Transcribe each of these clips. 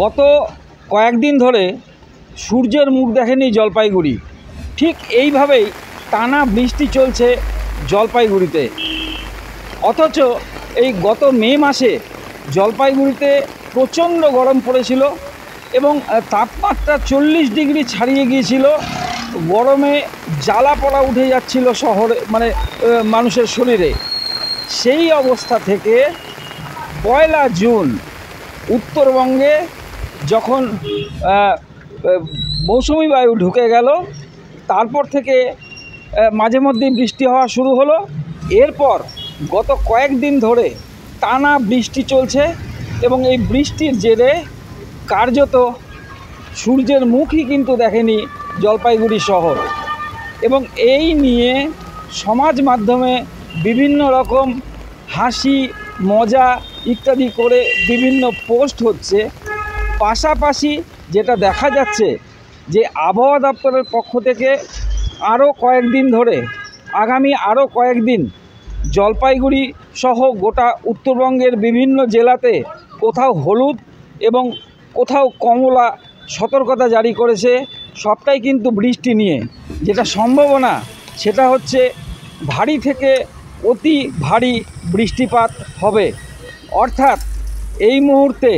গত কয়েকদিন ধরে সূর্যের মুখ দেখেনি জলপাইগুড়ি। ঠিক এইভাবেই টানা বৃষ্টি চলছে জলপাইগুড়িতে। অথচ এই গত মে মাসে জলপাইগুড়িতে প্রচণ্ড গরম পড়েছিল এবং তাপমাত্রা 40 ডিগ্রি ছাড়িয়ে গিয়েছিল। গরমে জ্বালা পোড়া উঠে যাচ্ছিল শহরে, মানে মানুষের শরীরে। সেই অবস্থা থেকে 1 জুন উত্তরবঙ্গে যখন মৌসুমি বায়ু ঢুকে গেল, তারপর থেকে মাঝে মধ্যেই বৃষ্টি হওয়া শুরু হলো। এরপর গত কয়েকদিন ধরে টানা বৃষ্টি চলছে এবং এই বৃষ্টির জেরে কার্যত সূর্যের মুখই কিন্তু দেখেনি জলপাইগুড়ি শহর। এবং এই নিয়ে সমাজ মাধ্যমে বিভিন্ন রকম হাসি মজা ইত্যাদি করে বিভিন্ন পোস্ট হচ্ছে। পাশাপাশি যেটা দেখা যাচ্ছে যে আবহাওয়া দপ্তরের পক্ষ থেকে আরও কয়েকদিন ধরে, আগামী আরও কয়েকদিন জলপাইগুড়ি সহ গোটা উত্তরবঙ্গের বিভিন্ন জেলাতে কোথাও হলুদ এবং কোথাও কমলা সতর্কতা জারি করেছে। সবটাই কিন্তু বৃষ্টি নিয়ে। যেটা সম্ভাবনা সেটা হচ্ছে ভারী থেকে অতি ভারী বৃষ্টিপাত হবে। অর্থাৎ এই মুহূর্তে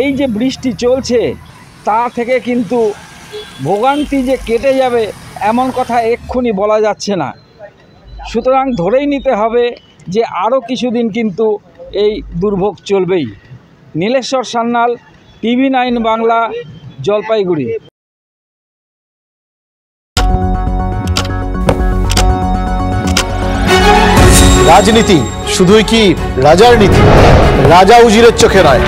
এই যে বৃষ্টি চলছে তা থেকে কিন্তু ভোগান্তি যে কেটে যাবে এমন কথা এক্ষুনি বলা যাচ্ছে না। সুতরাং ধরেই নিতে হবে যে আরও কিছুদিন কিন্তু এই দুর্ভোগ চলবেই। নীলেশ্বর সান্যাল, TV9 বাংলা, জলপাইগুড়ি। রাজনীতি শুধুই কি রাজার নীতি? রাজা উজিরের চোখে নয়,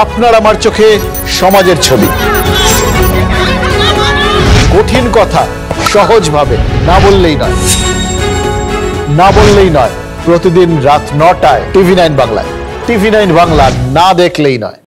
আপনার আমার চোখে সমাজের ছবি। কঠিন কথা সহজভাবে না বললেই নয়। প্রতিদিন রাত 9টায় TV9 বাংলায়। TV9 বাংলা না দেখলেই নয়।